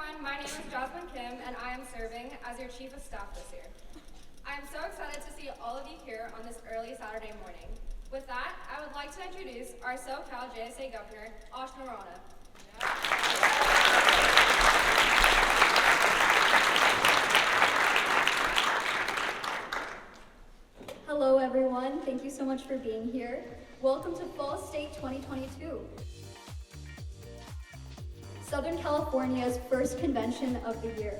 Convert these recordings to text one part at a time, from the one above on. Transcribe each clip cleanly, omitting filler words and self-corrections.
everyone, my name is Jasmine Kim and I am serving as your Chief of Staff this year. I am so excited to see all of you here on this early Saturday morning. With that, I would like to introduce our SoCal JSA Governor, Ashna Rana. Hello everyone, thank you so much for being here. Welcome to Fall State 2022. Southern California's first convention of the year.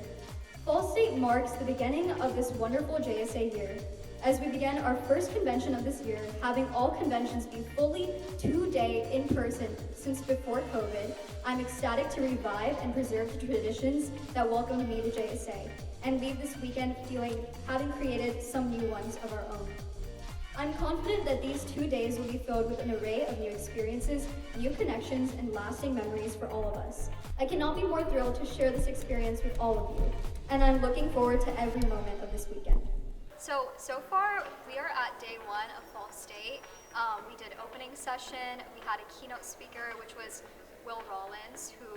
Fall State marks the beginning of this wonderful JSA year. As we begin our first convention of this year, having all conventions be fully 2-day in person since before COVID, I'm ecstatic to revive and preserve the traditions that welcomed me to JSA and leave this weekend feeling having created some new ones of our own. I'm confident that these 2 days will be filled with an array of new experiences, new connections, and lasting memories for all of us. I cannot be more thrilled to share this experience with all of you, and I'm looking forward to every moment of this weekend. So far, we are at day 1 of Fall State. We did opening session. We had a keynote speaker, which was Will Rollins, who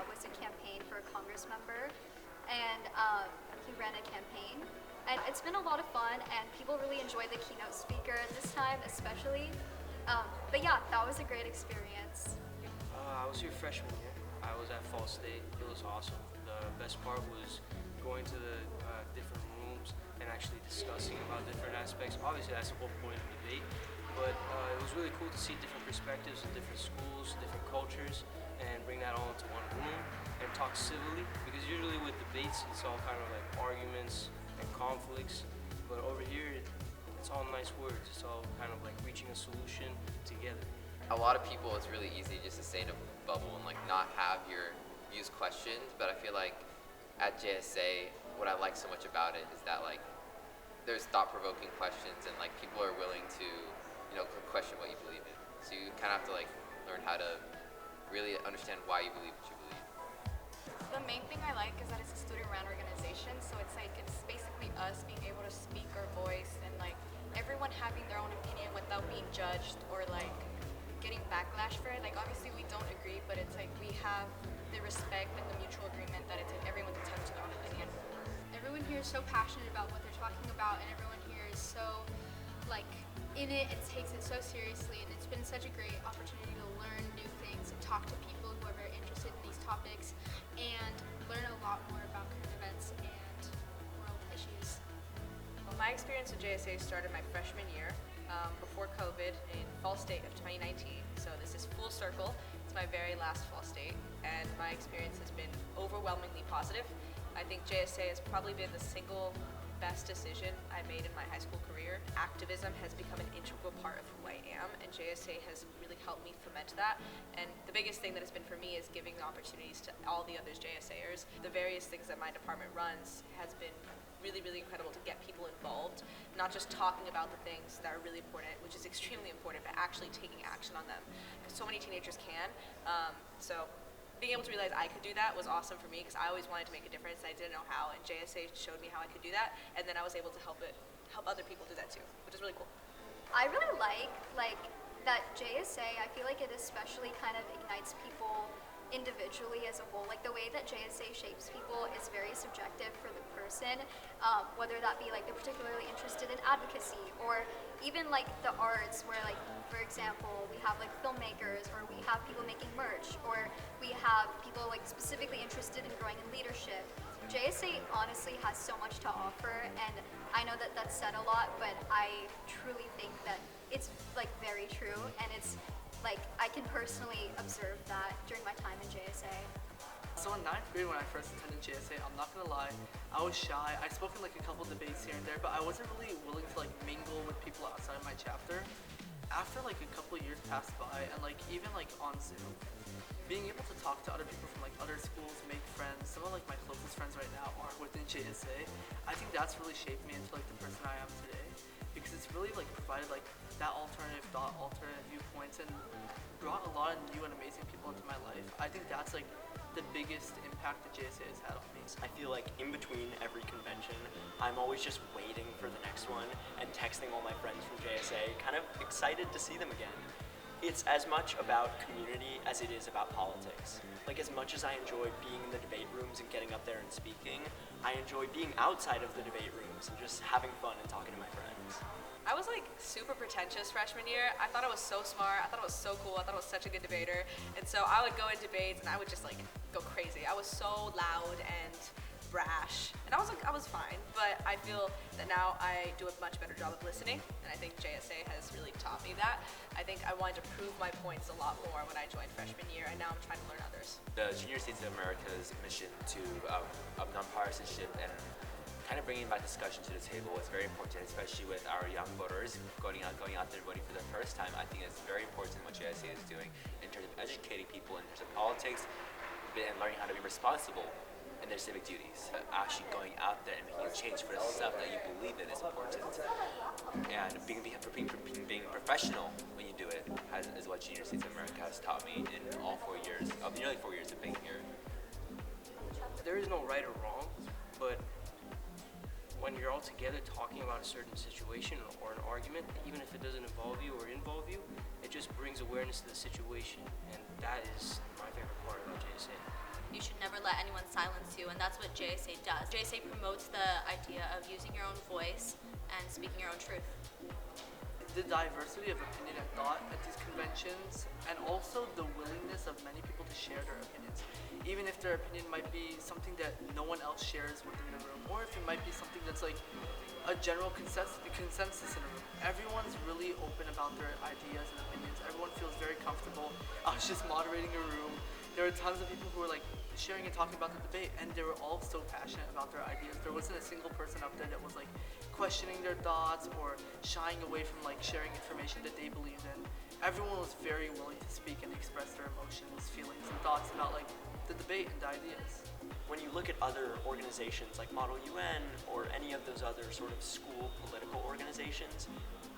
was a campaign for a Congress member, and he ran a campaign. And it's been a lot of fun, and people really enjoyed the keynote speaker this time, especially. But yeah, that was a great experience. I was here freshman year. I was at Fall State. It was awesome. The best part was going to the different rooms and actually discussing about different aspects. Obviously, that's the whole point of debate, but it was really cool to see different perspectives of different schools, different cultures, and bring that all into one room and talk civilly, because usually with debates, it's all kind of like arguments and conflicts, but over here, it's all nice words. It's all kind of like reaching a solution together. A lot of people, it's really easy just to stay in a bubble and like not have your views questioned, but I feel like at JSA, what I like so much about it is that like there's thought-provoking questions and like people are willing to, question what you believe in. So you kind of have to like learn how to really understand why you believe what you believe. The main thing I like is that it's a student-run organization, so it's basically us being able to speak our voice and like everyone having their own opinion without being judged or like getting backlash for it. Like obviously we don't agree, but it's like we have the respect and the mutual agreement that it's like everyone's entitled to their own opinion. Everyone here is so passionate about what they're talking about, and everyone here is so like in it and takes it so seriously, and it's been such a great opportunity to learn new things and talk to people who are very interested in these topics and learn a lot more about current events and world issues. Well, my experience with JSA started my freshman year before COVID in Fall State of 2019. So this is full circle. It's my very last Fall State, and my experience has been overwhelmingly positive. I think JSA has probably been the single best decision I made in my high school career. Activism has become an integral part of who I am, and JSA has really helped me foment that. And the biggest thing that has been for me is giving the opportunities to all the other JSAers. The various things that my department runs has been really, really incredible to get people involved, not just talking about the things that are really important, which is extremely important, but actually taking action on them, because so many teenagers can. So being able to realize I could do that was awesome for me, because I always wanted to make a difference and I didn't know how, and JSA showed me how I could do that, and then I was able to help other people do that too, which is really cool. I really like that JSA, I feel like it especially kind of ignites people individually as a whole. Like the way that JSA shapes people is very subjective for the person, whether that be like they're particularly interested in advocacy or even like the arts, where like, for example, we have like filmmakers, or we have people making merch, or we have people like specifically interested in growing in leadership. JSA honestly has so much to offer, and I know that that's said a lot, but I truly think that it's like very true, and it's like I can personally observe that during my time in JSA. So in 9th grade when I first attended JSA, I'm not gonna lie, I was shy. I spoke in like a couple debates here and there, but I wasn't really willing to like mingle with people outside of my chapter. After like a couple years passed by, and like even like on Zoom, being able to talk to other people from like other schools, make friends, some of like my closest friends right now are within JSA, I think that's really shaped me into like the person I am today, because it's really like provided like that alternative thought, alternative viewpoints, and brought a lot of new and amazing people into my life. I think that's like the biggest impact that JSA has had on me. I feel like in between every convention, I'm always just waiting for the next one and texting all my friends from JSA, kind of excited to see them again. It's as much about community as it is about politics. Like, as much as I enjoy being in the debate rooms and getting up there and speaking, I enjoy being outside of the debate rooms and just having fun and talking to my friends. I was like super pretentious freshman year. I thought I was so smart. I thought I was so cool. I thought I was such a good debater. And so I would go in debates and I would just like go crazy. I was so loud and brash. And I was fine. But I feel that now I do a much better job of listening. And I think JSA has really taught me that. I think I wanted to prove my points a lot more when I joined freshman year. And now I'm trying to learn others. The Junior States of America's mission of nonpartisanship and kind of bringing back discussion to the table is very important, especially with our young voters going out there voting for the first time. I think it's very important what JSA is doing in terms of educating people in terms of politics and learning how to be responsible in their civic duties. Actually going out there and making a change for the stuff that you believe in is important. And being professional when you do it is what Junior States of America has taught me in all 4 years, of nearly 4 years of being here. There is no right or wrong, but when you're all together talking about a certain situation or an argument, even if it doesn't involve you or involve you, it just brings awareness to the situation, and that is my favorite part about JSA. You should never let anyone silence you, and that's what JSA does. JSA promotes the idea of using your own voice and speaking your own truth. The diversity of opinion and thought at these conventions, and also the willingness of many people to share their opinions, even if their opinion might be something that no one else shares within the room, or if it might be something that's like a general consensus in a room. Everyone's really open about their ideas and opinions. Everyone feels very comfortable. I was just moderating a room. There were tons of people who were like sharing and talking about the debate, and they were all so passionate about their ideas. There wasn't a single person up there that was like questioning their thoughts or shying away from like sharing information that they believed in. Everyone was very willing to speak and express their emotions, feelings, and thoughts about like the debate and the ideas. When you look at other organizations like Model UN or any of those other sort of school political organizations,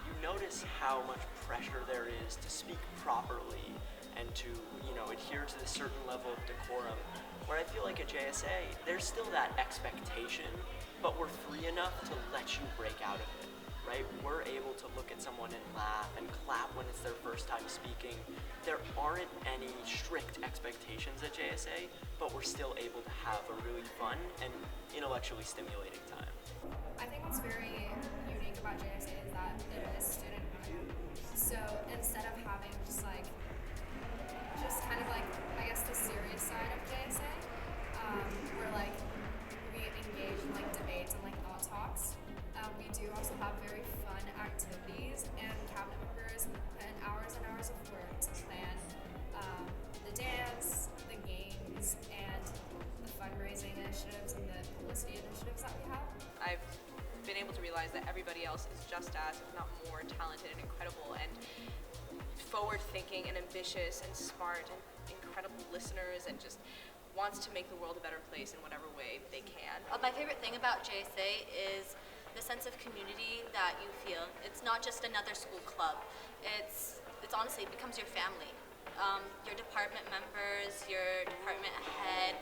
you notice how much pressure there is to speak properly and to, adhere to this certain level of decorum. Where I feel like at JSA, there's still that expectation, but we're free enough to let you break out of it, right? We're able to look at someone and laugh and clap when it's their first time speaking. There aren't any strict expectations at JSA, but we're still able to have a really fun and intellectually stimulating time. I think what's very unique about JSA is that it is student-run. So instead of having just kind of like, I guess, the serious side of JSA, where like we engage in like debates and like thought talks, we do also have very fun activities, and cabinet members and hours of work to plan the dance, the games, and the fundraising initiatives and the publicity initiatives that we have. I've been able to realize that everybody else is just as, if not more, talented and incredible and forward-thinking and ambitious and smart and incredible listeners and just wants to make the world a better place in whatever way they can. My favorite thing about JSA is the sense of community that you feel. It's not just another school club. It's honestly, it becomes your family. Your department members, your department head,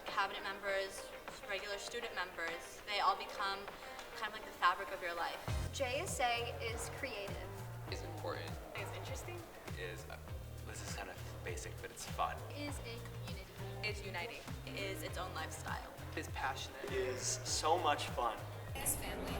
cabinet members, regular student members, they all become kind of like the fabric of your life. JSA is creative. It's important. It's interesting. This is kind of basic, but it's fun. Is a community. It's uniting. It is its own lifestyle. It's passionate. It is so much fun. It's family.